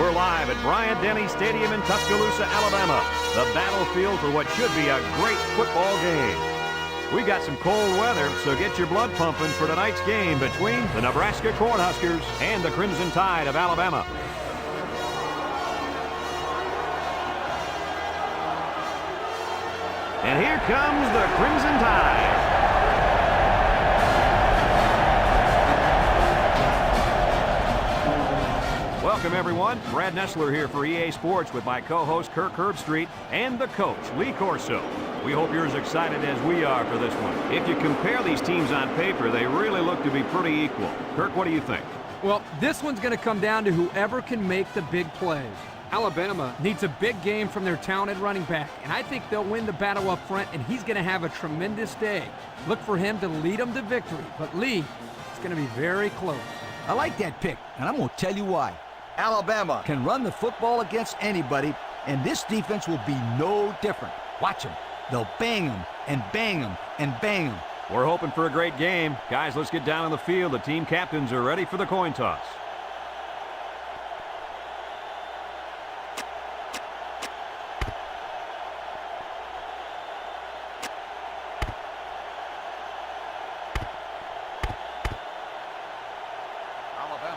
We're live at Bryant-Denny Stadium in Tuscaloosa, Alabama, the battlefield for what should be a great football game. We got some cold weather, so get your blood pumping for tonight's game between the Nebraska Cornhuskers and the Crimson Tide of Alabama. And here comes the Crimson Tide. Welcome, everyone. Brad Nessler here for EA Sports with my co-host Kirk Herbstreit and the coach, Lee Corso. We hope you're as excited as we are for this one. If you compare these teams on paper, they really look to be pretty equal. Kirk, what do you think? Well, this one's going to come down to whoever can make the big plays. Alabama needs a big game from their talented running back, and I think they'll win the battle up front, and he's going to have a tremendous day. Look for him to lead them to victory. But, Lee, it's going to be very close. I like that pick, and I'm going to tell you why. Alabama can run the football against anybody, and this defense will be no different. Watch them. They'll bang them and bang them and bang them. We're hoping for a great game. Guys, let's get down on the field. The team captains are ready for the coin toss.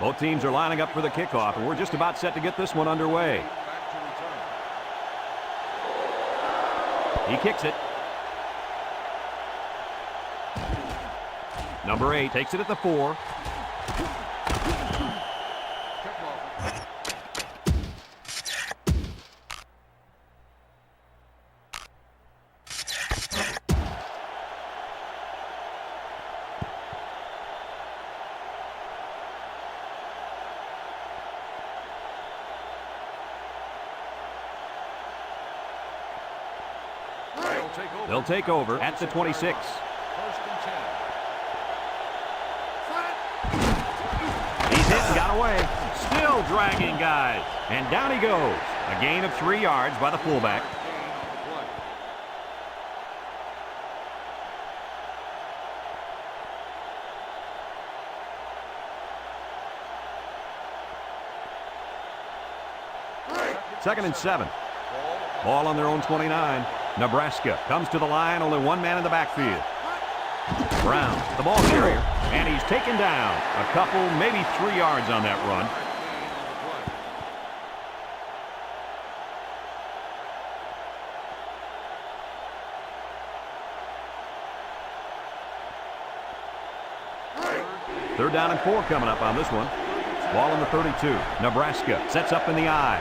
Both teams are lining up for the kickoff, and we're just about set to get this one underway. He kicks it. Number 8 takes it at the 4. They'll take over at the 26. He's hit and got away. Still dragging guys. And down he goes. A gain of 3 yards by the fullback. Second and 7. Ball on their own 29. Nebraska comes to the line, only one man in the backfield. Brown, the ball carrier, and he's taken down. A couple, maybe 3 yards on that run. Third down and 4 coming up on this one. Ball on the 32. Nebraska sets up in the I.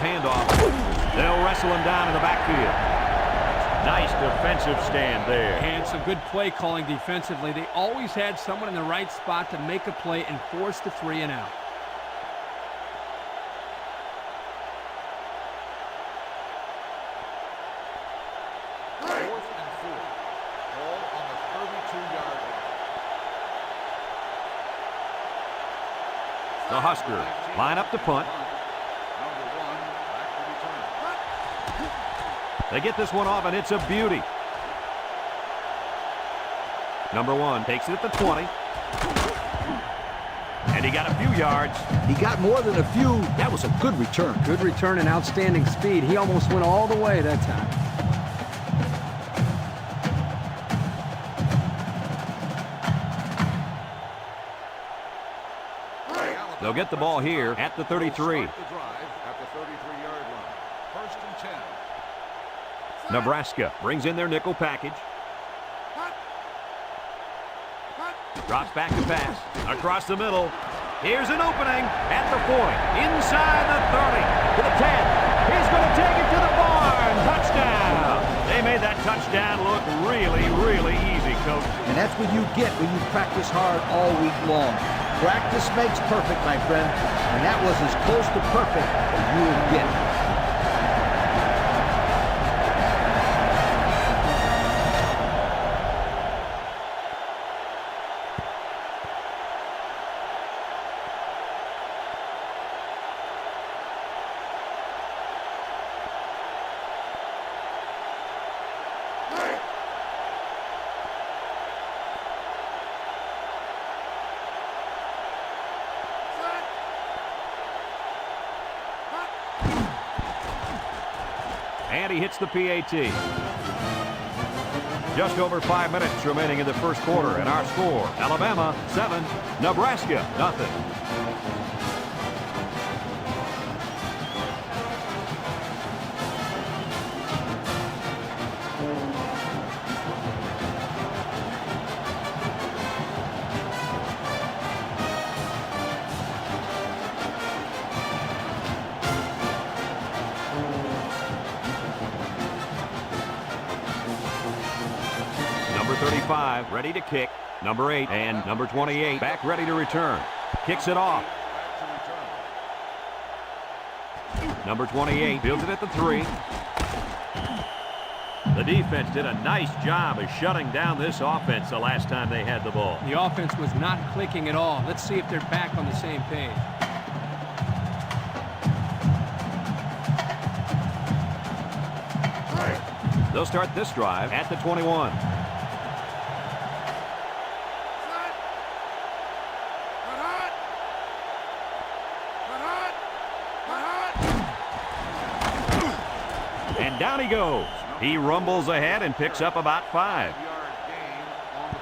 Handoff. They'll wrestle him down in the backfield. Nice defensive stand there. And some good play calling defensively. They always had someone in the right spot to make a play and force the 3 and out. Fourth and 4. Ball on the 32-yard line. The Huskers line up to punt. They get this one off, and it's a beauty. Number 1 takes it at the 20. And he got a few yards. He got more than a few. That was a good return. Good return and outstanding speed. He almost went all the way that time. They'll get the ball here at the 33. Nebraska brings in their nickel package. Drops back to pass. Across the middle. Here's an opening at the 40. Inside the 30. To the 10. He's going to take it to the barn. Touchdown. They made that touchdown look really, really easy, Coach. And that's what you get when you practice hard all week long. Practice makes perfect, my friend. And that was as close to perfect as you will get. And he hits the PAT. Just over 5 minutes remaining in the first quarter, and our score, Alabama 7, Nebraska nothing. Number 35, ready to kick. Number 8 and number 28, back ready to return. Kicks it off. Number 28 fields it at the 3. The defense did a nice job of shutting down this offense the last time they had the ball. The offense was not clicking at all. Let's see if they're back on the same page. They'll start this drive at the 21. And down he goes. He rumbles ahead and picks up about 5. 5-yard gain on the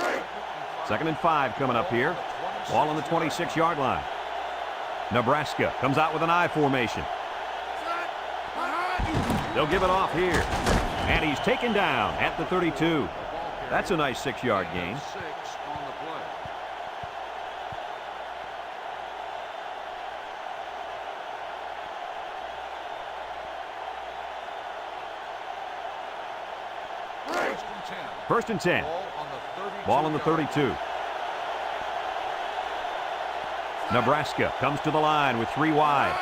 play. Second and 5 coming up here. Ball on the 26-yard line. Nebraska comes out with an I formation. They'll give it off here. And he's taken down at the 32. That's a nice 6-yard gain. 6 on the play. First and 10. Ball on the 32. Nebraska comes to the line with 3 wide.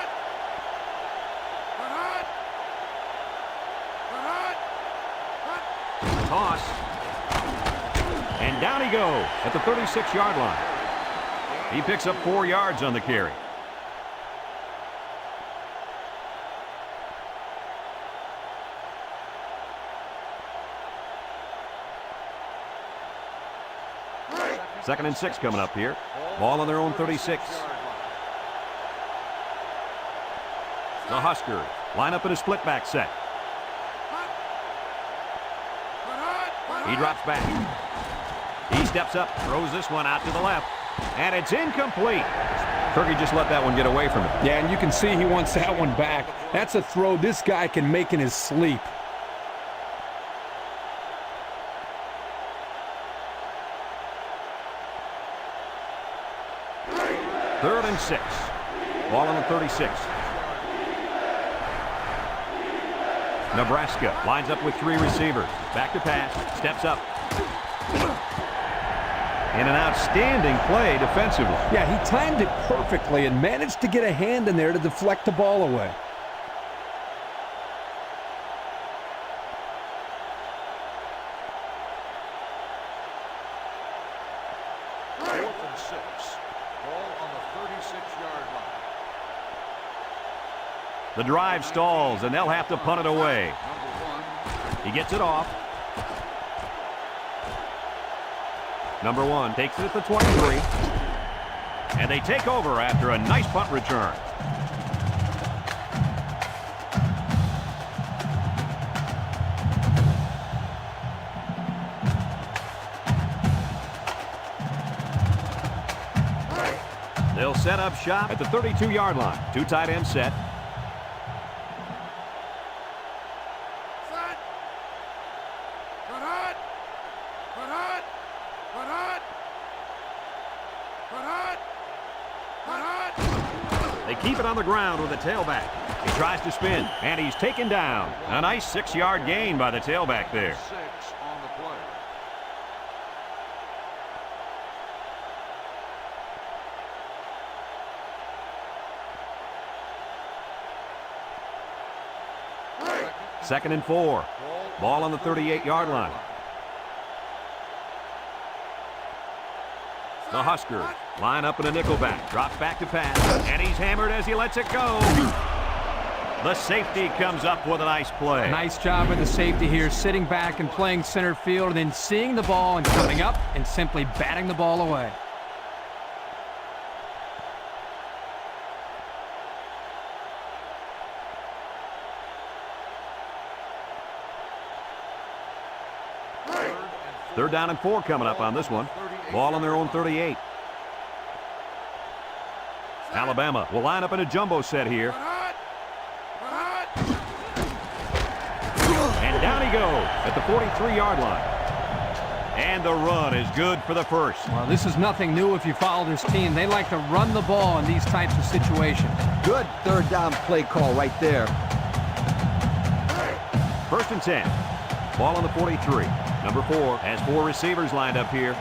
Toss. And down he goes at the 36-yard line. He picks up 4 yards on the carry. Second and 6 coming up here. Ball on their own 36. The Huskers line up in a split back set. He drops back. He steps up, throws this one out to the left, and it's incomplete. Turkey just let that one get away from him. Yeah, and you can see he wants that one back. That's a throw this guy can make in his sleep. Third and 6. Ball on the 36. Nebraska lines up with 3 receivers. Back to pass. Steps up. And an outstanding play defensively. Yeah, he timed it perfectly and managed to get a hand in there to deflect the ball away. Fourth and 6. Ball on the 36-yard line. The drive stalls, and they'll have to punt it away. He gets it off. Number 1 takes it at the 23. And they take over after a nice punt return. They'll set up shop at the 32-yard line. 2 tight ends set. They keep it on the ground with the tailback. He tries to spin, and he's taken down. A nice 6-yard gain by the tailback there. 6 on the play. Second and 4. Ball on the 38-yard line. The Huskers line up in a nickelback. Drops back to pass. And he's hammered as he lets it go. The safety comes up with a nice play. Nice job with the safety here, sitting back and playing center field, and then seeing the ball and coming up and simply batting the ball away. Third down and 4 coming up on this one. Ball on their own 38. Alabama will line up in a jumbo set here. And down he goes at the 43-yard line. And the run is good for the first. Well, this is nothing new if you follow this team. They like to run the ball in these types of situations. Good third down play call right there. First and 10. Ball on the 43. Number 4 has 4 receivers lined up here.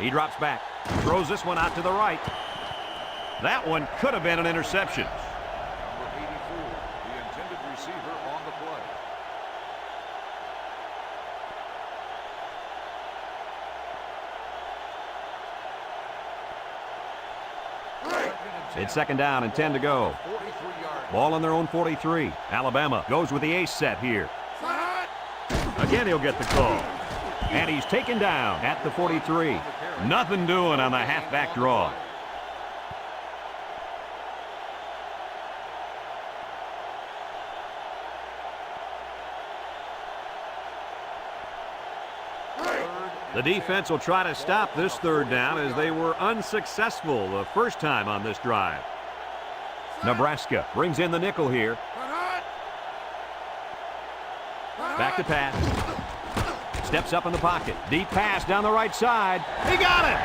He drops back. Throws this one out to the right. That one could have been an interception. Number 84, the intended receiver on the play. It's second down and 10 to go. Ball on their own 43. Alabama goes with the ace set here. Again, he'll get the call. And he's taken down at the 43. Nothing doing on the halfback draw. The defense will try to stop this third down as they were unsuccessful the first time on this drive. Nebraska brings in the nickel here. Back to pass. Steps up in the pocket. Deep pass down the right side. He got it!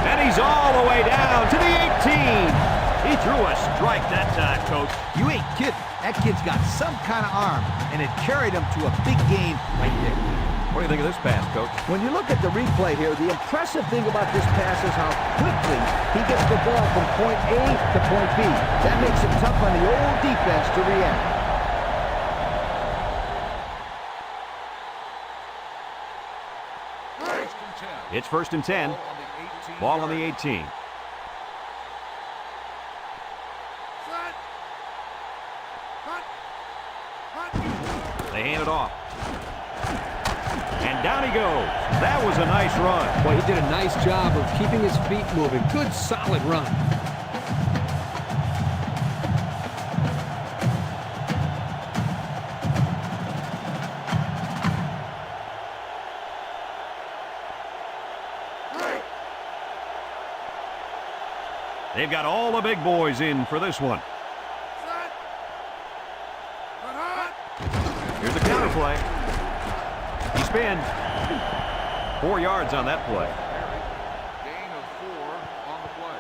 And he's all the way down to the 18. He threw a strike that time, Coach. You ain't kidding. That kid's got some kind of arm, and it carried him to a big gain right there. What do you think of this pass, Coach? When you look at the replay here, the impressive thing about this pass is how quickly he gets the ball from point A to point B. That makes it tough on the old defense to react. It's first and 10. Ball on the 18. They hand it off. And down he goes. That was a nice run. Well, he did a nice job of keeping his feet moving. Good, solid run. They've got all the big boys in for this one. Here's a counter play. He spins. 4 yards on that play. Gain of 4 on the play.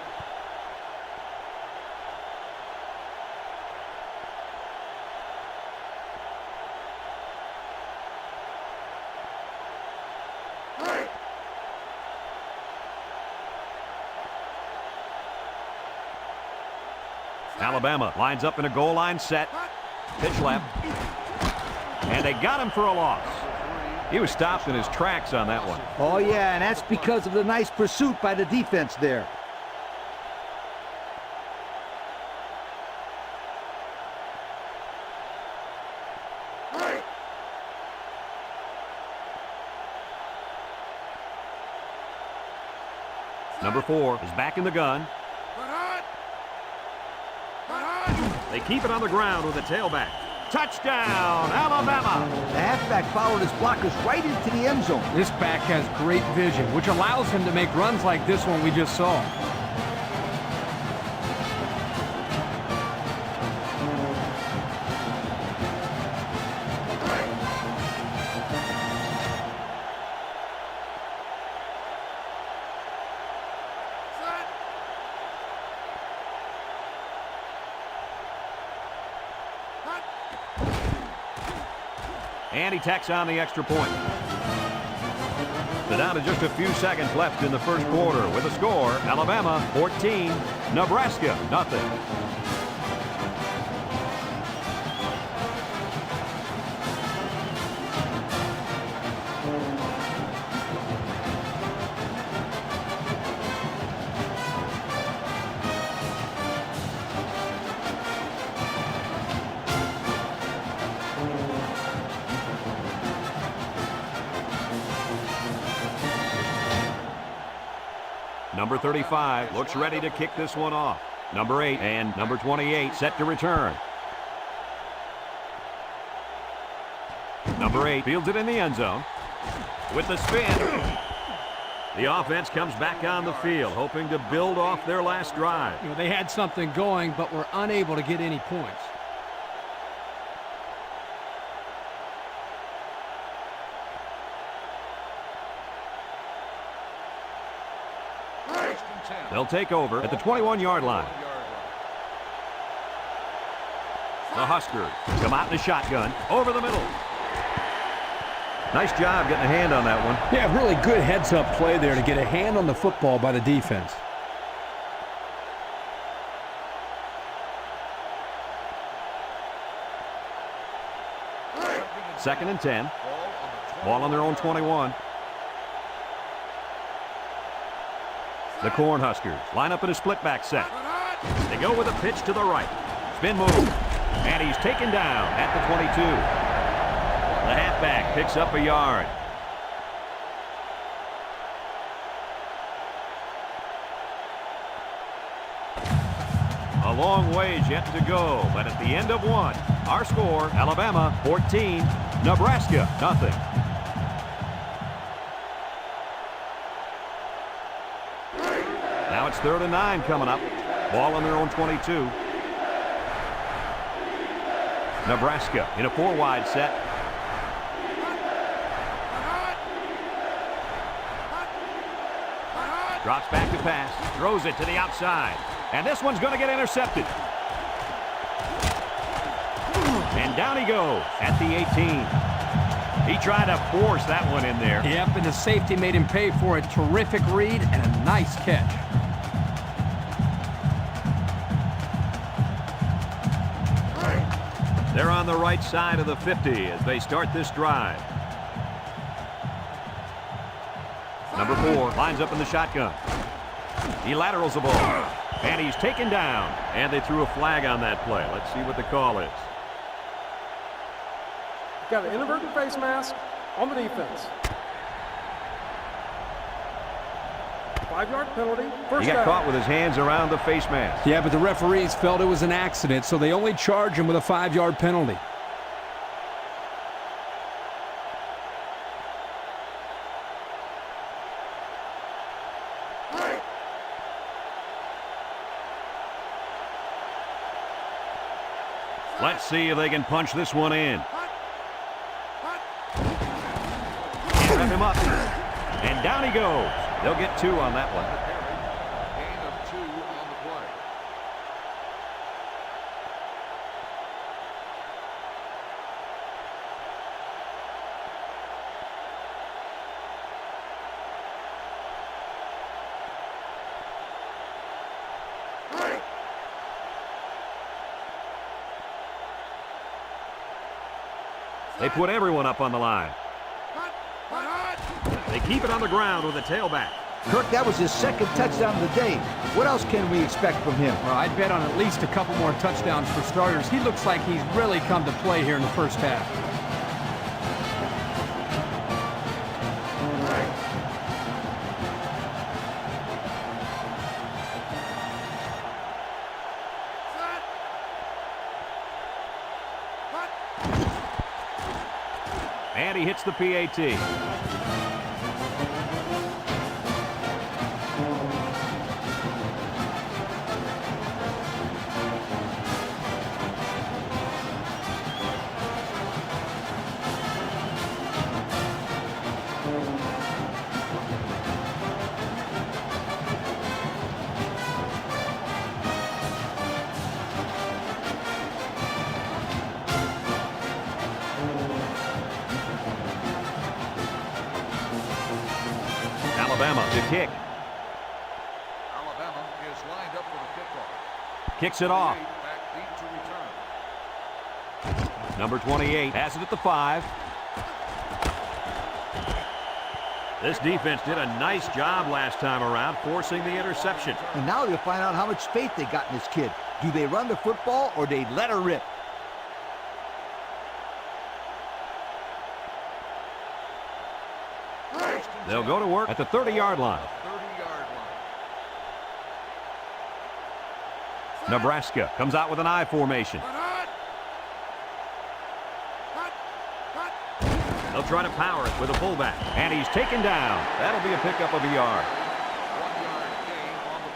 Alabama lines up in a goal line set. Pitch left. And they got him for a loss. He was stopped in his tracks on that one. Oh, yeah, and that's because of the nice pursuit by the defense there. Number 4 is back in the gun. They keep it on the ground with a tailback. Touchdown, Alabama! The halfback followed his blockers right into the end zone. This back has great vision, which allows him to make runs like this one we just saw. And he tacks on the extra point. So down to just a few seconds left in the first quarter with a score, Alabama 14, Nebraska nothing. Number 35 looks ready to kick this one off. Number 8 and number 28 set to return. Number 8 fields it in the end zone. With the spin, the offense comes back on the field, hoping to build off their last drive. You know, they had something going, but were unable to get any points. They'll take over at the 21-yard line. The Huskers come out in the shotgun over the middle. Nice job getting a hand on that one. Yeah, really good heads-up play there to get a hand on the football by the defense. Second and 10. Ball on their own 21. The Cornhuskers line up in a split back set. They go with a pitch to the right. Spin move. And he's taken down at the 22. The halfback picks up a yard. A long ways yet to go, but at the end of one, our score, Alabama 14, Nebraska nothing. Now it's 3rd and 9 coming up. Ball on their own 22. Nebraska in a 4-wide set. Drops back to pass. Throws it to the outside. And this one's going to get intercepted. And down he goes at the 18. He tried to force that one in there. Yep, and the safety made him pay for it. Terrific read and a nice catch. They're on the right side of the 50 as they start this drive. Number 4 lines up in the shotgun. He laterals the ball. And he's taken down. And they threw a flag on that play. Let's see what the call is. Got an inadvertent face mask on the defense. 5-yard penalty. He got caught with his hands around the face mask. Yeah, but the referees felt it was an accident, so they only charged him with a 5-yard penalty. Let's see if they can punch this one in. Can't wrap him up. And down he goes. They'll get 2 on that one. Gain of 2 on the play. They put everyone up on the line. They keep it on the ground with a tailback. Kirk, that was his 2nd touchdown of the day. What else can we expect from him? Well, I'd bet on at least a couple more touchdowns for starters. He looks like he's really come to play here in the first half. And he hits the PAT. Alabama to kick. Alabama is lined up for the kickoff. Kicks it off. Back deep to return. Number 28 has it at the 5. This defense did a nice job last time around, forcing the interception. And now they'll find out how much faith they got in this kid. Do they run the football or they let her rip? They'll go to work at the 30-yard line. 30-yard line. Nebraska comes out with an I formation. They'll try to power it with a fullback. And he's taken down. That'll be a pickup of a yard. 1 yard gain on the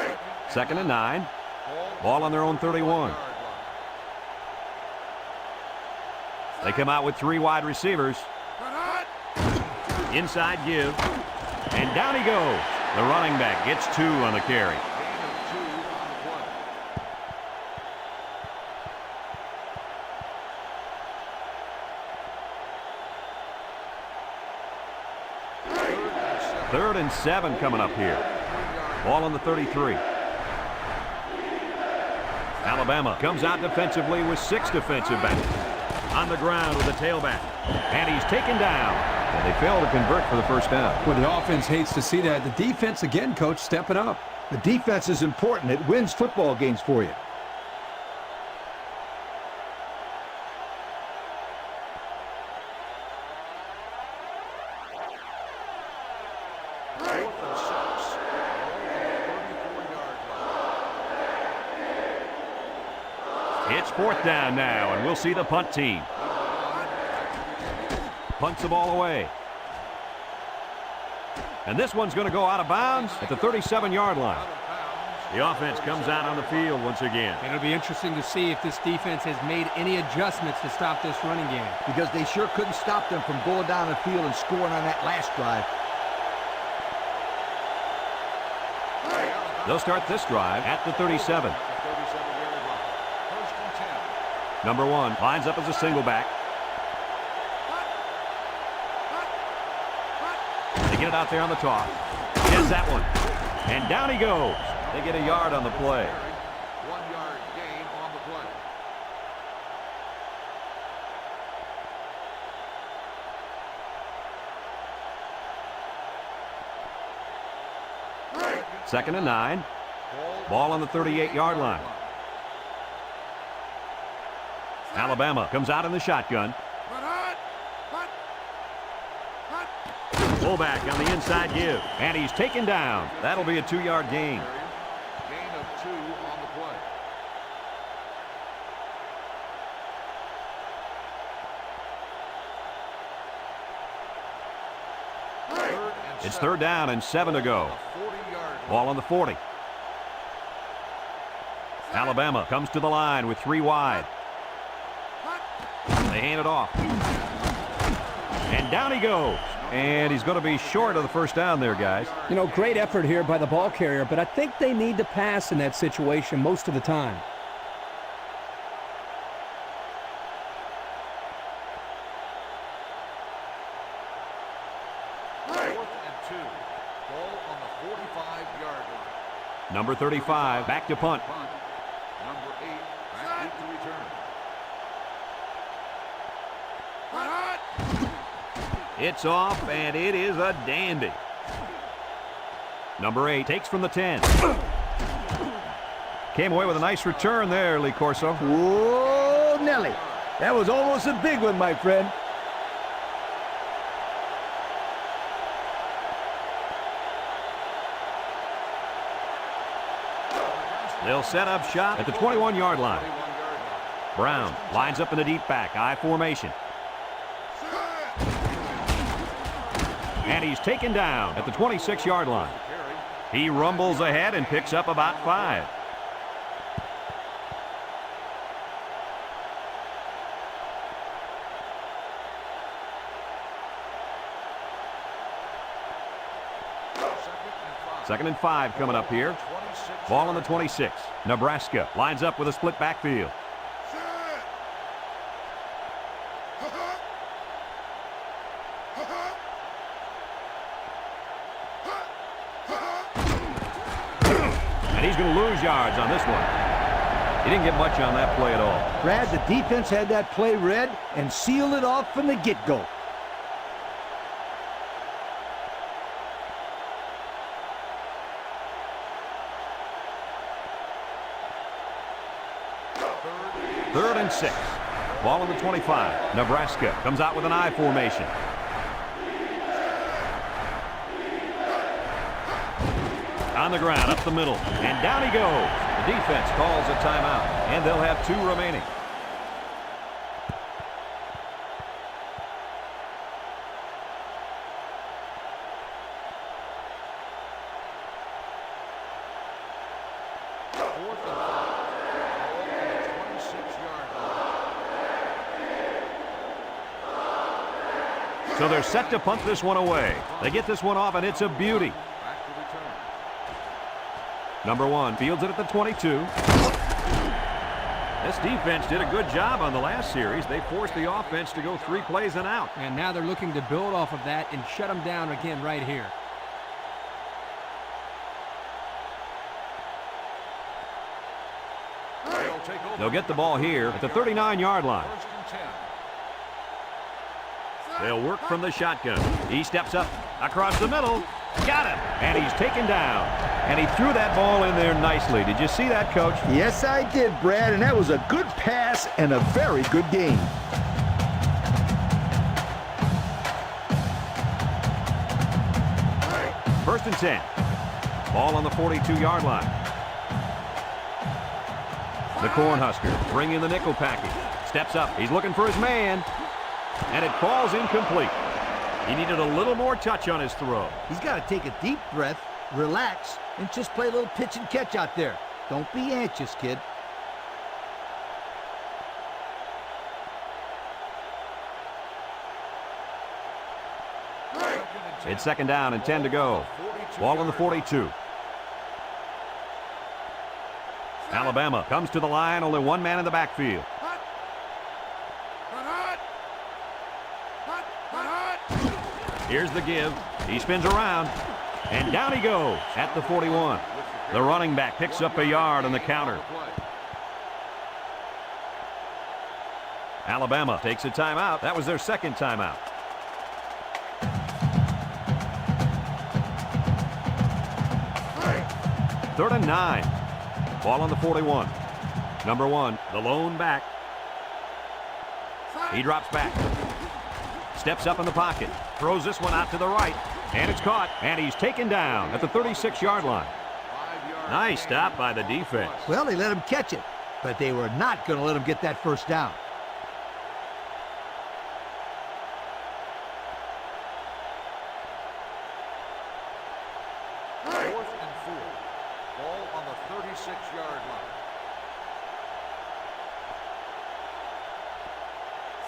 play. 2nd and 9. Ball on their own 31. They come out with 3 wide receivers. Inside give. And down he goes. The running back gets 2 on the carry. Third and 7 coming up here. Ball on the 33. Alabama comes out defensively with 6 defensive backs. On the ground with the tailback. And he's taken down. And they fail to convert for the first down. Well, the offense hates to see that. The defense, again, Coach, stepping up. The defense is important. It wins football games for you. It's 4th down now, and we'll see the punt team. Punts the ball away. And this one's going to go out of bounds at the 37-yard line. The offense comes out on the field once again. It'll be interesting to see if this defense has made any adjustments to stop this running game. Because they sure couldn't stop them from going down the field and scoring on that last drive. They'll start this drive at the 37. Number 1 lines up as a single back. They get it out there on the toss. Gets that one. And down he goes. They get a yard on the play. 1 yard gain on the play. 2nd and 9. Ball on the 38-yard line. Alabama comes out in the shotgun. Fullback on the inside give. And he's taken down. That'll be a 2-yard gain. Gain of 2 on the play. It's 3rd down and 7 to go. 40-yard Ball on the 40. Alabama comes to the line with 3 wide. They hand it off. And down he goes. And he's going to be short of the first down there, guys. You know, great effort here by the ball carrier, but I think they need to pass in that situation most of the time. Number 35, back to punt. Number 8, back to return. It's off, and it is a dandy. Number 8 takes from the 10. Came away with a nice return there, Lee Corso. Whoa, Nelly. That was almost a big one, my friend. They'll set up shop at the 21-yard line. Brown lines up in the deep back, I formation. And he's taken down at the 26-yard line. He rumbles ahead and picks up about 5. Second and 5 coming up here. Ball on the 26. Nebraska lines up with a split backfield. And he's going to lose yards on this one. He didn't get much on that play at all. Brad, the defense had that play read and sealed it off from the get-go. Third and 6. Ball on the 25. Nebraska comes out with an I formation. On the ground, up the middle, and down he goes. The defense calls a timeout, and they'll have 2 remaining. So they're set to punt this one away. They get this one off, and it's a beauty. Number 1 fields it at the 22. This defense did a good job on the last series. They forced the offense to go 3 plays and out. And now they're looking to build off of that and shut them down again right here. They'll get the ball here at the 39-yard line. They'll work from the shotgun. He steps up across the middle. Got him. And he's taken down. And he threw that ball in there nicely. Did you see that, Coach? Yes, I did, Brad, and that was a good pass and a very good game. First and 10. Ball on the 42-yard line. The Cornhuskers bring in the nickel package. Steps up. He's looking for his man. And it falls incomplete. He needed a little more touch on his throw. He's got to take a deep breath, relax, and just play a little pitch and catch out there. Don't be anxious, kid. It's second down and 10 to go. Ball on the 42. Alabama comes to the line, only 1 man in the backfield. Here's the give. He spins around, and down he goes at the 41. The running back picks up a yard on the counter. Alabama takes a timeout. That was their second timeout. Third and 9. Ball on the 41. Number 1, the lone back. He drops back. Steps up in the pocket. Throws this one out to the right. And it's caught. And he's taken down at the 36-yard line. Nice stop by the defense. Well, they let him catch it, but they were not going to let him get that first down. Fourth and 4. Ball on the 36-yard line.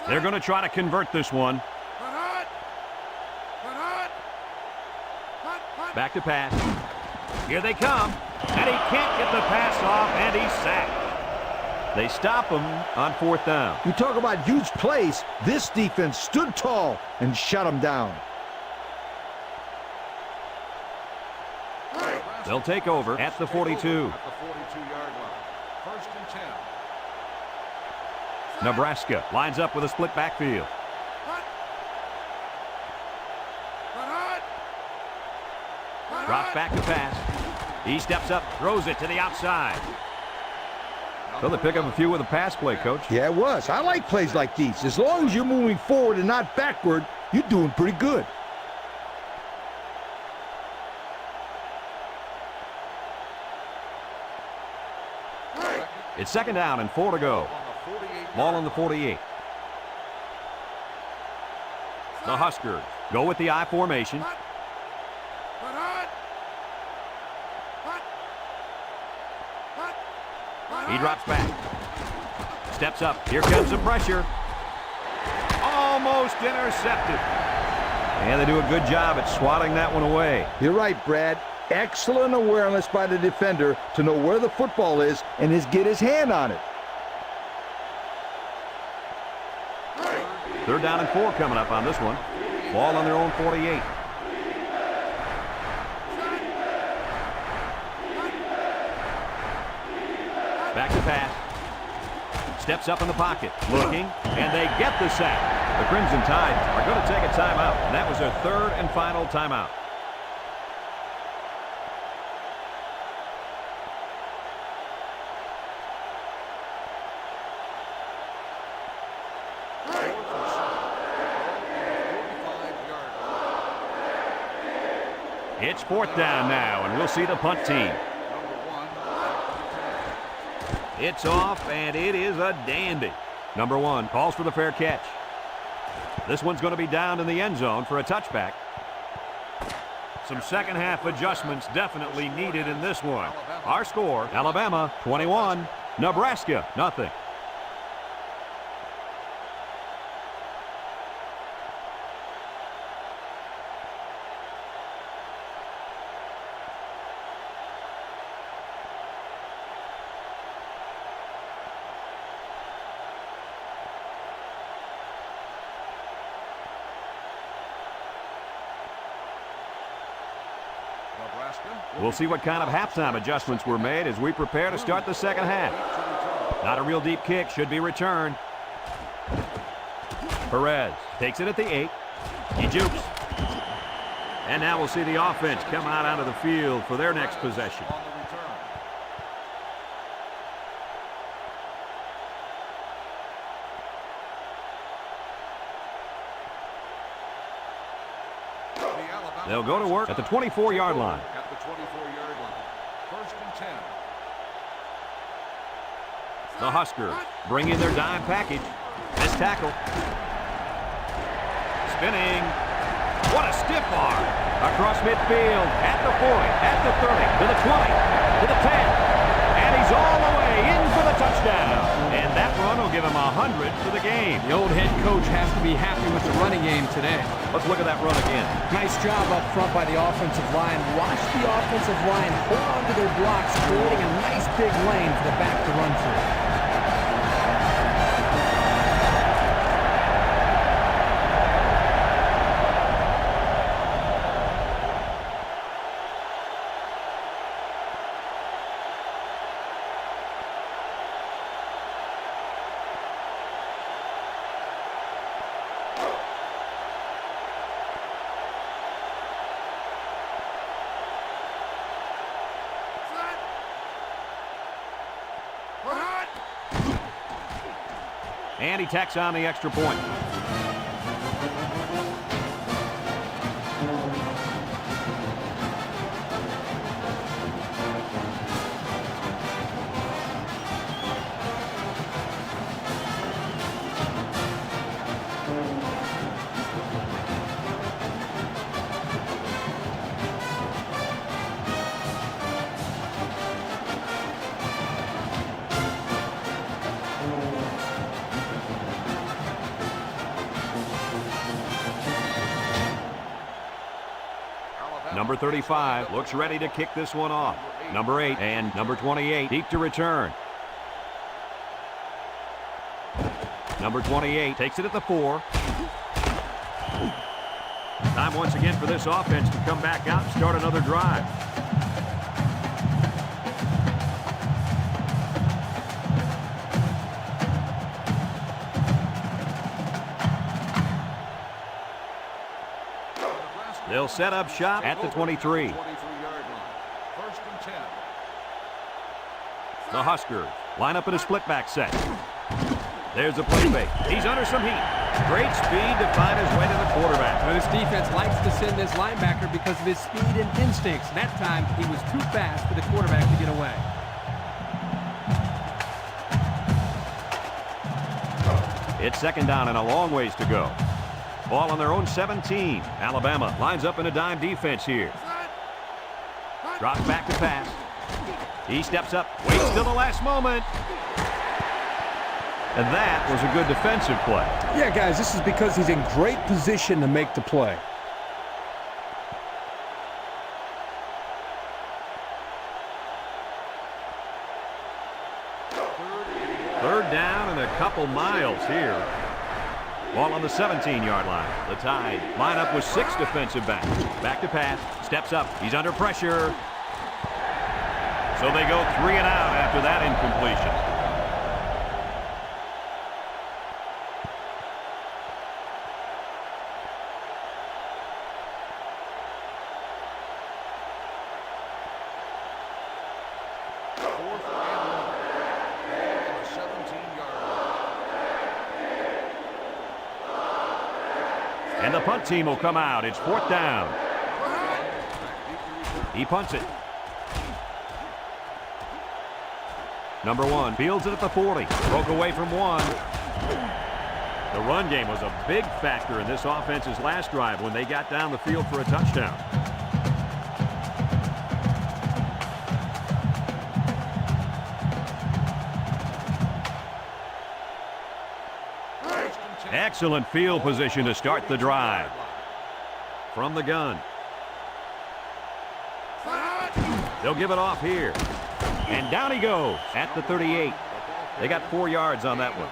They're going to try to convert this one. Back to pass. Here they come. And he can't get the pass off, and he's sacked. They stop him on 4th down. You talk about huge plays. This defense stood tall and shut him down. They'll take over at the 42. At the 42-yard line. First and 10. Nebraska lines up with a split backfield. Drops back to pass. He steps up, throws it to the outside. So they pick up a few with a pass play, Coach. Yeah, it was. I like plays like these. As long as you're moving forward and not backward, you're doing pretty good. It's second down and 4 to go. Ball on the 48. The Huskers go with the I formation. He drops back. Steps up. Here comes the pressure. Almost intercepted. And they do a good job at swatting that one away. You're right, Brad. Excellent awareness by the defender to know where the football is and get his hand on it. Third down and 4 coming up on this one. Ball on their own 48. Back to pass. Steps up in the pocket. Looking. And they get the sack. The Crimson Tide are going to take a timeout. And that was their third and final timeout. 4th and 7. Ball on the 45-yard line. It's 4th down now, and we'll see the punt team. It's off, and it is a dandy. Number 1 calls for the fair catch. This one's going to be down in the end zone for a touchback. Some second half adjustments definitely needed in this one. Our score, Alabama 21, Nebraska nothing. We'll see what kind of halftime adjustments were made as we prepare to start the second half. Not a real deep kick, should be returned. Perez takes it at the 8. He jukes. And now we'll see the offense come out onto the field for their next possession. They'll go to work at the 24-yard line. At the 24-yard line. 1st and 10. The Huskers bring in their dime package. This tackle. Spinning. What a stiff arm. Across midfield, at the 40, at the 30, to the 20, to the 10. And he's all the way in for the touchdown. And that run will give him 100 for the game. The old head coach has to be happy with the running game today. Let's look at that run again. Nice job up front by the offensive line. Watch the offensive line hold on to their blocks, creating a nice big lane for the back to run through. And he tacks on the extra point. Number 35 looks ready to kick this one off. Number 8 and number 28 deep to return. Number 28 takes it at the 4. Time once again for this offense to come back out and start another drive. They'll set up shop at the 23. 23-yard line. 1st and 10. The Huskers line up in a split back set. There's a play fake. He's under some heat. Great speed to find his way to the quarterback. Well, this defense likes to send this linebacker because of his speed and instincts. That time, he was too fast for the quarterback to get away. It's 2nd down and a long ways to go. Ball on their own 17. Alabama lines up in a dime defense here. Drops back to pass. He steps up, waits till the last moment. And that was a good defensive play. Yeah, guys, this is because he's in great position to make the play. Third down and a couple miles here. Ball on the 17-yard line. The Tide line up with 6 defensive backs. Back to pass. Steps up. He's under pressure. So they go 3 and out after that incompletion. And the punt team will come out. It's 4th down. He punts it. Number 1 fields it at the 40. Broke away from 1. The run game was a big factor in this offense's last drive when they got down the field for a touchdown. Excellent field position to start the drive. From the gun. They'll give it off here. And down he goes at the 38. They got 4 yards on that one.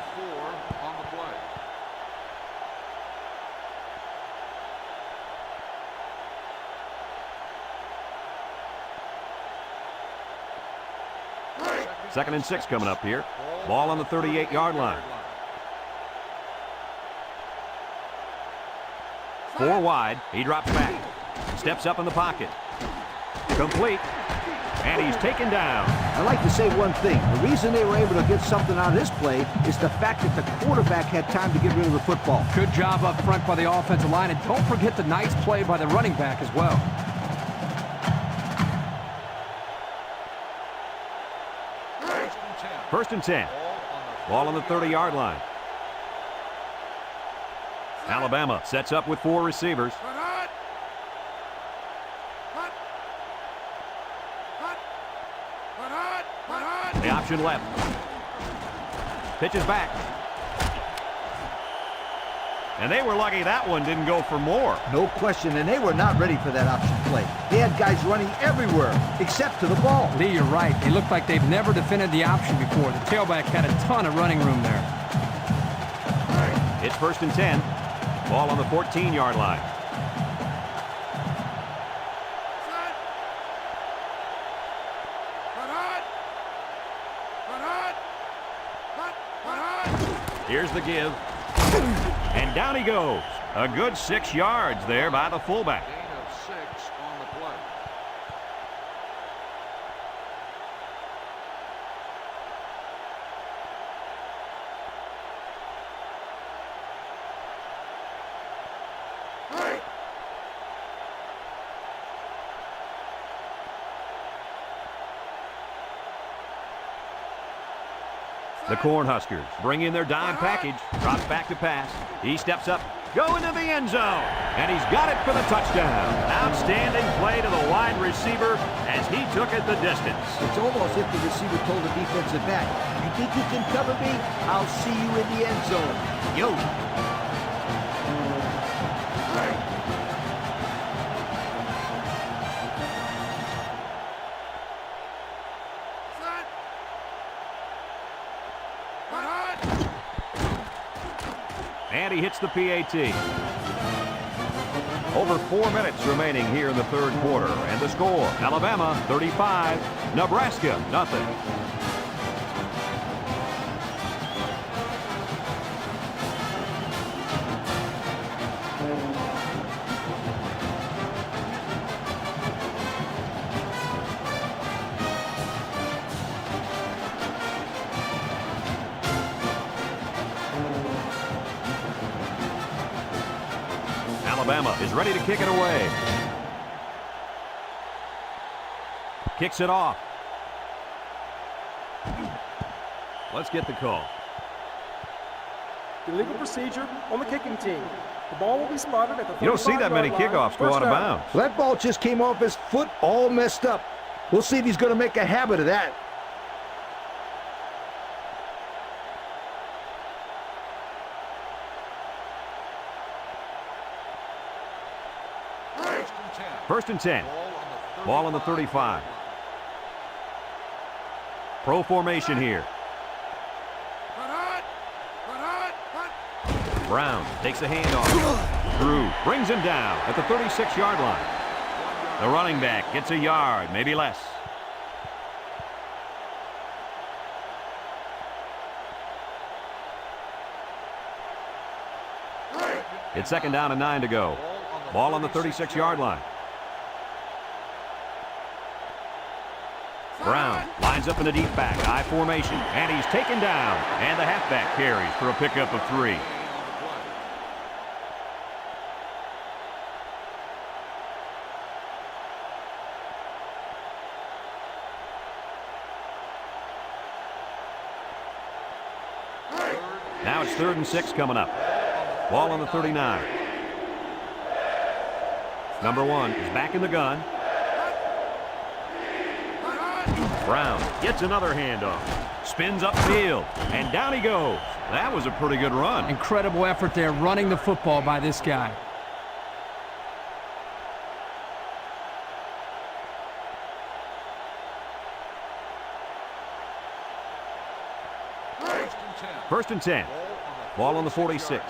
Second and 6 coming up here. Ball on the 38-yard line. 4 wide. He drops back. Steps up in the pocket. Complete. And he's taken down. I'd like to say one thing. The reason they were able to get something out of this play is the fact that the quarterback had time to get rid of the football. Good job up front by the offensive line, and don't forget the nice play by the running back as well. First and 10. Ball on the 30-yard line. Alabama sets up with 4 receivers. The option left. Pitches back. And they were lucky that one didn't go for more. No question, and they were not ready for that option play. They had guys running everywhere except to the ball. Lee, you're right. They look like they've never defended the option before. The tailback had a ton of running room there. It's first and 10. Ball on the 14-yard line. Here's the give. And down he goes. A good 6 yards there by the fullback. Gain of 6 on the play. The Cornhuskers bring in their dime package. Drops back to pass. He steps up. Go into the end zone. And he's got it for the touchdown. Outstanding play to the wide receiver as he took it the distance. It's almost if the receiver told the defensive back, you think you can cover me? I'll see you in the end zone. Yo. And he hits the PAT. Over 4 minutes remaining here in the third quarter. And the score, Alabama 35, Nebraska nothing. Alabama is ready to kick it away. Kicks it off. Let's get the call. Illegal procedure on the kicking team. The ball will be spotted at the 35-yard line. You don't see that many kickoffs go out of bounds. Well, that ball just came off his foot all messed up. We'll see if he's going to make a habit of that. First and 10. Ball on the 35. Pro formation here. Brown takes a handoff. Drew brings him down at the 36-yard line. The running back gets a yard, maybe less. It's second down and 9 to go. Ball on the 36-yard line. Brown lines up in the deep back, I formation, and he's taken down. And the halfback carries for a pickup of 3. it's 3rd and 6 coming up. Ball on the 39. Number 1 is back in the gun. Brown gets another handoff. Spins upfield, and down he goes. That was a pretty good run. Incredible effort there running the football by this guy. First and 10. Ball on the 46.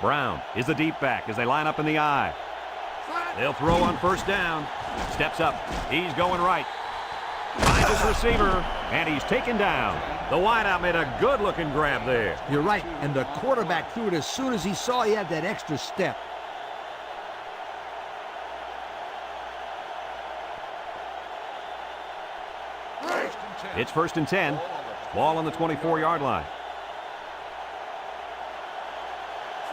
Brown is the deep back as they line up in the I. They'll throw on 1st down. Steps up. He's going right. Finds his receiver, and he's taken down. The wideout made a good-looking grab there. You're right, and the quarterback threw it as soon as he saw he had that extra step. It's 1st and 10. Ball on the 24-yard line.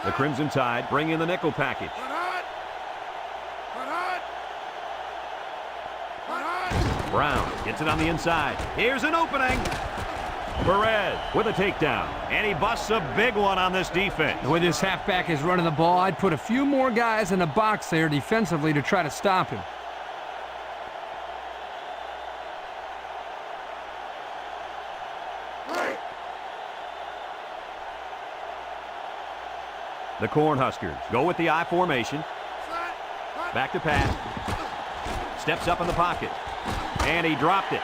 The Crimson Tide bring in the nickel package. Brown gets it on the inside. Here's an opening. Perez with a takedown. And he busts a big one on this defense. The way this halfback is running the ball, I'd put a few more guys in the box there defensively to try to stop him. The Cornhuskers go with the I formation. Back to pass. Steps up in the pocket. And he dropped it.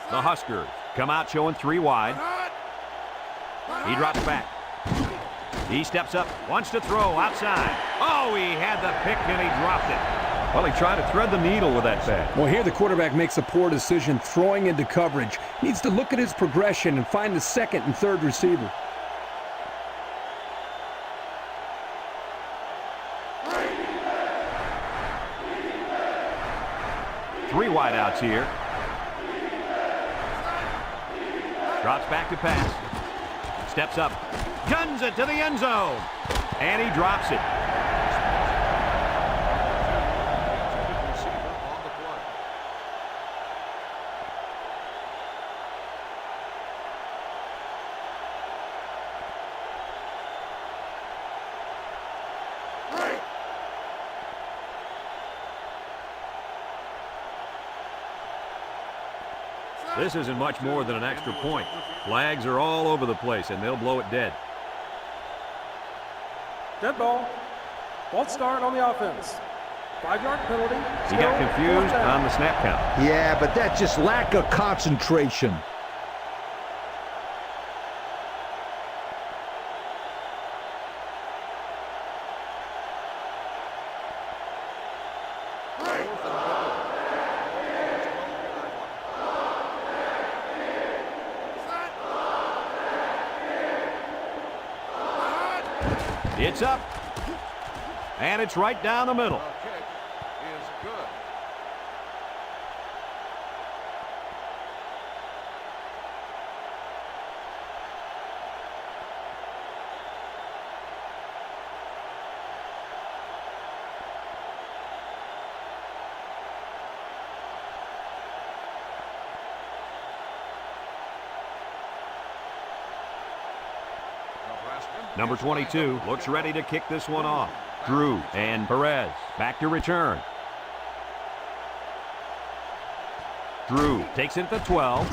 The Huskers come out showing 3 wide. He drops back. He steps up, wants to throw outside. Oh, he had the pick and he dropped it. Well, he tried to thread the needle with that pass. Well, here the quarterback makes a poor decision throwing into coverage. Needs to look at his progression and find the 2nd and 3rd receiver. Three wideouts here. Drops back to pass. Steps up. Guns it to the end zone. And he drops it. This isn't much more than an extra point. Flags are all over the place, and they'll blow it dead. Dead ball. False start on the offense. 5-yard penalty. He got confused on the snap count. Yeah, but that's just lack of concentration. It's up, and it's right down the middle. The kick is good. Number 22 looks ready to kick this one off. Drew and Perez back to return. Drew takes it at the 12.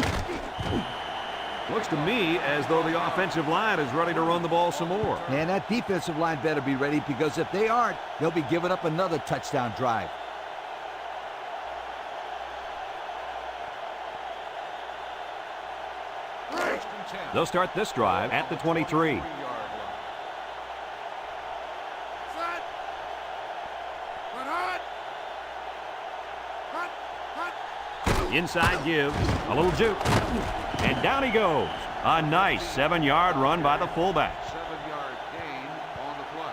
Looks to me as though the offensive line is ready to run the ball some more. And that defensive line better be ready, because if they aren't, they'll be giving up another touchdown drive. They'll start this drive at the 23. Inside give, a little juke, and down he goes. A nice 7-yard run by the fullback. 7-yard gain on the play.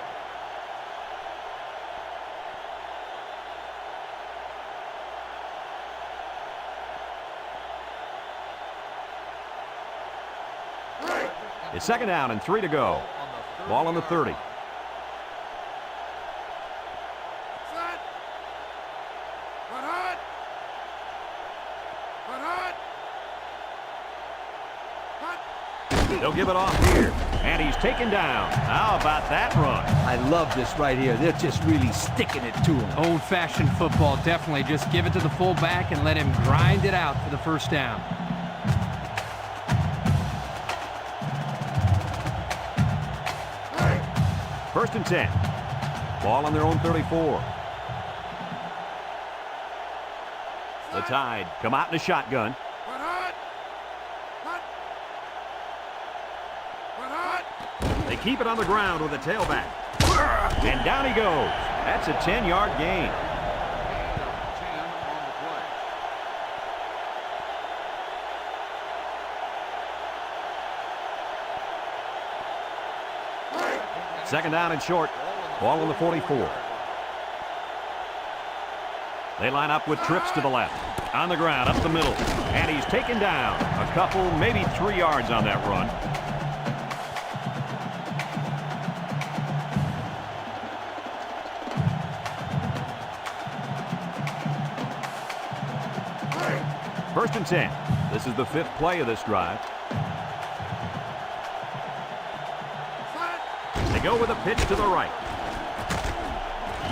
It's second down and 3 to go. Ball on the 30. They'll give it off here, and he's taken down. How about that run? I love this right here. They're just really sticking it to him. Old-fashioned football, definitely. Just give it to the fullback and let him grind it out for the first down. First and 10. Ball on their own 34. The Tide come out in a shotgun. They keep it on the ground with a tailback. And down he goes. That's a 10-yard gain. Second down and short. Ball on the 44. They line up with trips to the left. On the ground, up the middle. And he's taken down. A couple, maybe 3 yards on that run. First and 10. This is the 5th play of this drive. They go with a pitch to the right.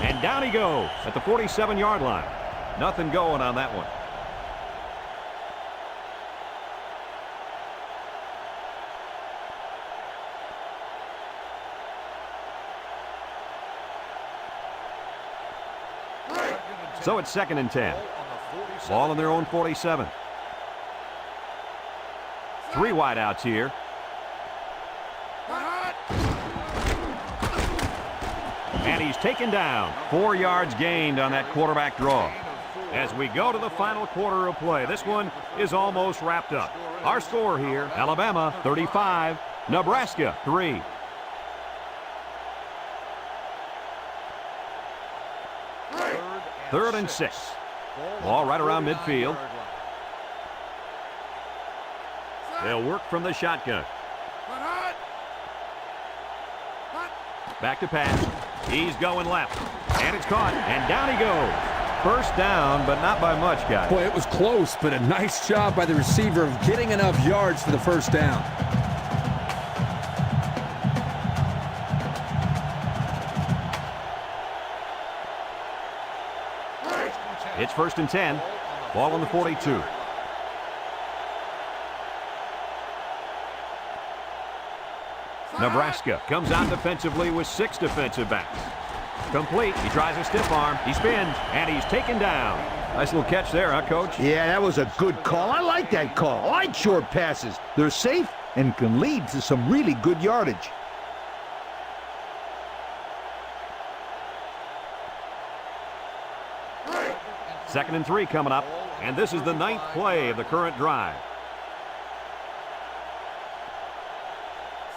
And down he goes at the 47-yard line. Nothing going on that one. So it's second and 10. Ball on their own 47. 3 wideouts here. And he's taken down. 4 yards gained on that quarterback draw. As we go to the final quarter of play, this one is almost wrapped up. Our score here, Alabama 35, Nebraska 3. Third and 6. Ball right around midfield. They'll work from the shotgun. Back to pass. He's going left. And it's caught. And down he goes. First down, but not by much, guys. Boy, it was close, but a nice job by the receiver of getting enough yards for the first down. It's first and 10. Ball on the 42. Nebraska comes out defensively with 6 defensive backs. Complete. He tries a stiff arm. He spins, and he's taken down. Nice little catch there, huh, Coach? Yeah, that was a good call. I like that call. I like short passes. They're safe and can lead to some really good yardage. Second and 3 coming up, and this is the 9th play of the current drive.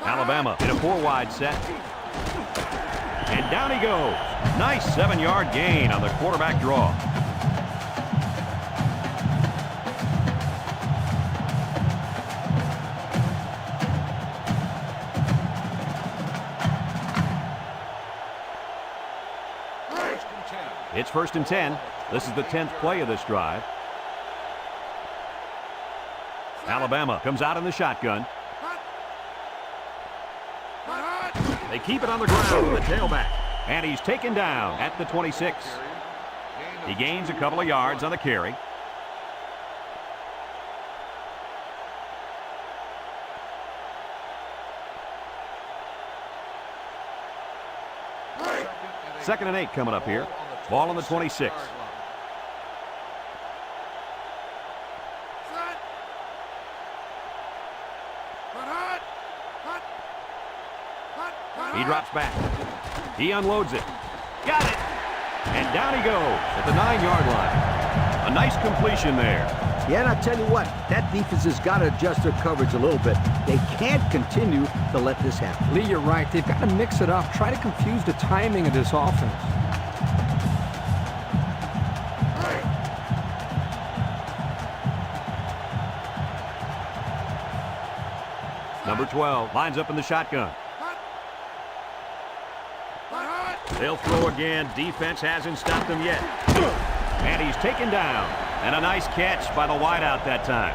Alabama in a 4-wide set. And down he goes. Nice 7-yard gain on the quarterback draw. It's first and 10. This is the 10th play of this drive. Alabama comes out in the shotgun. They keep it on the ground with the tailback. And he's taken down at the 26. He gains a couple of yards on the carry. Second and 8 coming up here. Ball on the 26. He drops back. He unloads it. Got it. And down he goes at the 9-yard line. A nice completion there. Yeah, and I'll tell you what, that defense has got to adjust their coverage a little bit. They can't continue to let this happen. Lee, you're right. They've got to mix it up. Try to confuse the timing of this offense. Number 12 lines up in the shotgun. They'll throw again. Defense hasn't stopped them yet. And he's taken down. And a nice catch by the wideout that time.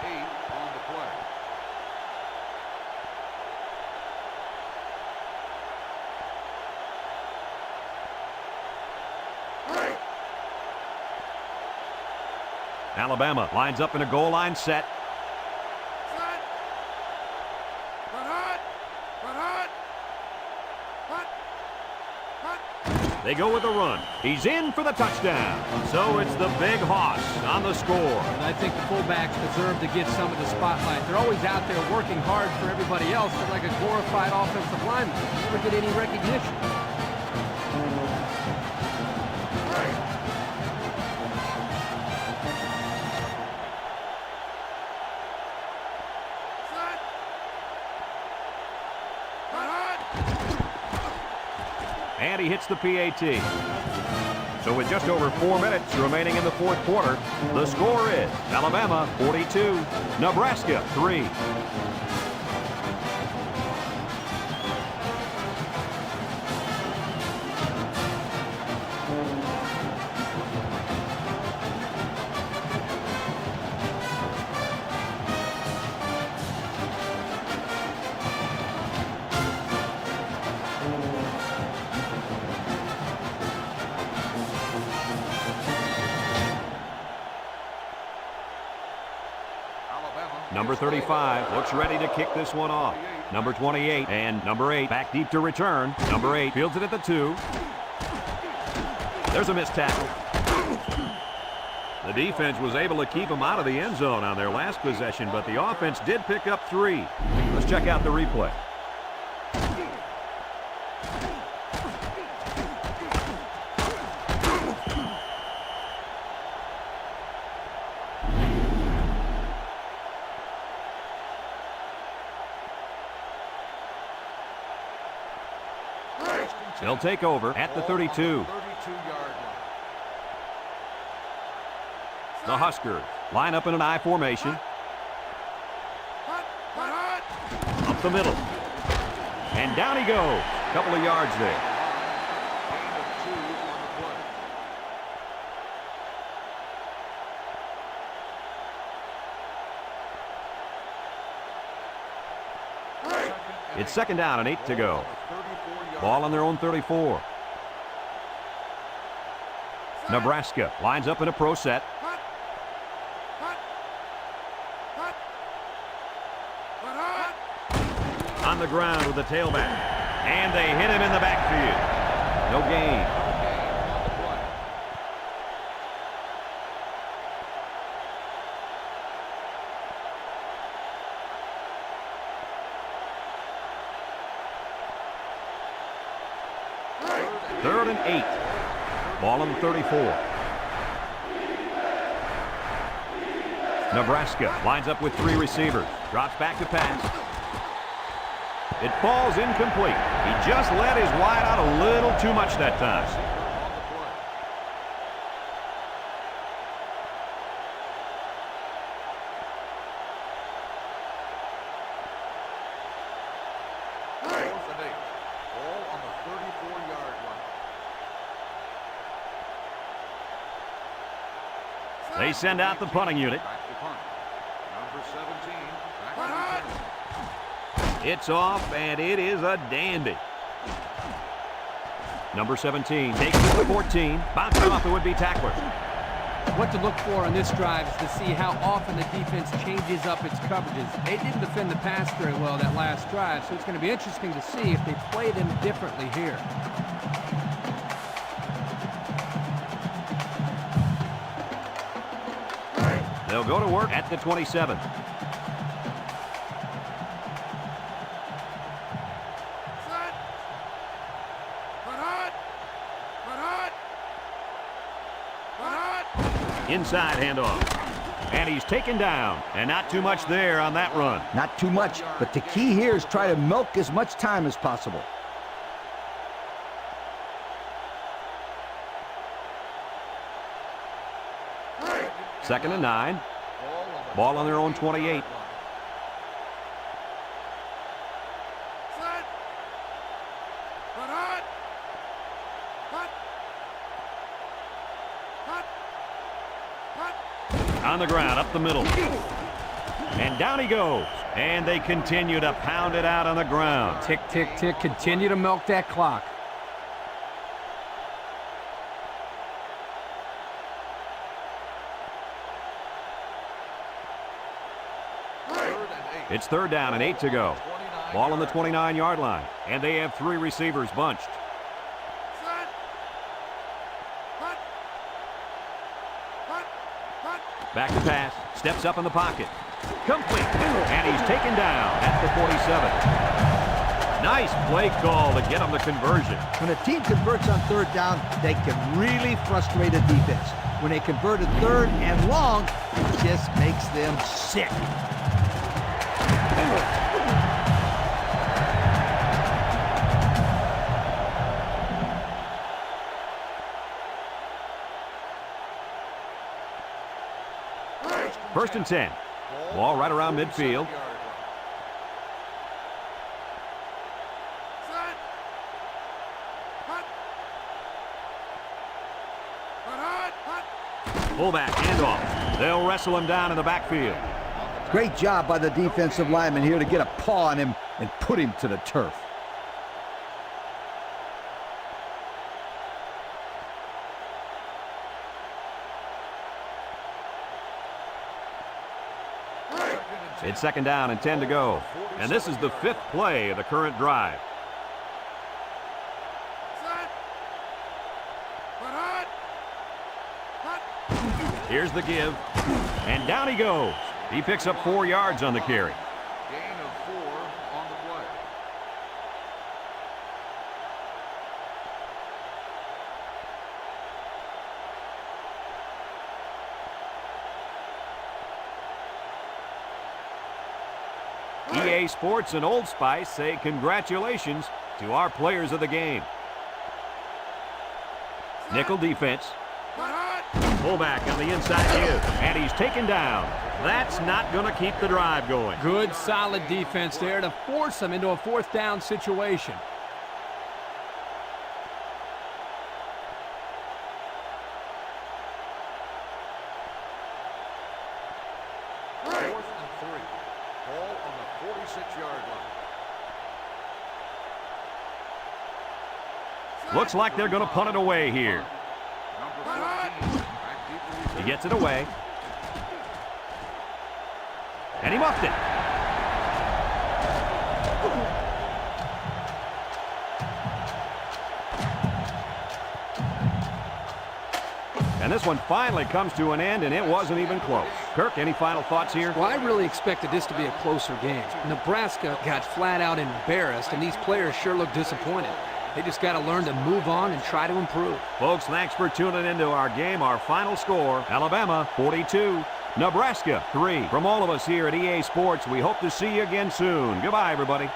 Gain of 8 on the play. Alabama lines up in a goal line set. They go with a run. He's in for the touchdown. So it's the big hoss on the score. And I think the fullbacks deserve to get some of the spotlight. They're always out there working hard for everybody else. They're like a glorified offensive lineman. They never get any recognition. And he hits the PAT. So with just over 4 minutes remaining in the fourth quarter, the score is Alabama 42, Nebraska 3. Number 35 looks ready to kick this one off. Number 28 and number 8 back deep to return. Number 8 fields it at the 2. There's a missed tackle. The defense was able to keep him out of the end zone on their last possession, but the offense did pick up 3. Let's check out the replay. They'll take over at the 32. 32-yard line. The Huskers line up in an I formation. Up the middle. And down he goes. A couple of yards there. Gain of 2 on the play. It's second down and 8 to go. Ball on their own 34. Nebraska lines up in a pro set. On the ground with the tailback. And they hit him in the backfield. No gain. Third and 8. Ball on the 34. Nebraska lines up with 3 receivers. Drops back to pass. It falls incomplete. He just let his wide out a little too much that time. They send out the punting unit. Number 17. It's off, and it is a dandy. Number 17 takes it to 14. Bouncing off the would-be tackler. What to look for on this drive is to see how often the defense changes up its coverages. They didn't defend the pass very well that last drive, so it's going to be interesting to see if they play them differently here. They'll go to work at the 27. Inside handoff. And he's taken down. And not too much there on that run. Not too much, but the key here is try to milk as much time as possible. Second and 9. Ball on their own 28. on the ground, up the middle. And down he goes. And they continue to pound it out on the ground. Tick, tick, tick. Continue to milk that clock. It's 3rd down and 8 to go. Ball on the 29-yard line. And they have 3 receivers bunched. Back to pass. Steps up in the pocket. Complete. And he's taken down at the 47. Nice play call to get him the conversion. When a team converts on 3rd down, they can really frustrate a defense. When they convert at 3rd and long, it just makes them sick. First and 10. Ball right around midfield. Fullback handoff. They'll wrestle him down in the backfield. Great job by the defensive lineman here to get a paw on him and put him to the turf. It's 2nd down and 10 to go. And this is the 5th play of the current drive. Here's the give. And down he goes. He picks up 4 yards on the carry. Gain of 4 on the play. EA Sports and Old Spice say congratulations to our players of the game. Nickel defense. Fullback on the inside give. And he's taken down. That's not going to keep the drive going. Good, solid defense there to force them into a 4th down situation. Looks like they're going to punt it away here. He gets it away. And he muffed it. And this one finally comes to an end, and it wasn't even close. Kirk, any final thoughts here? Well, I really expected this to be a closer game. Nebraska got flat out embarrassed, and these players sure look disappointed. They just got to learn to move on and try to improve. Folks, thanks for tuning into our game. Our final score, Alabama 42, Nebraska 3. From all of us here at EA Sports, we hope to see you again soon. Goodbye, everybody.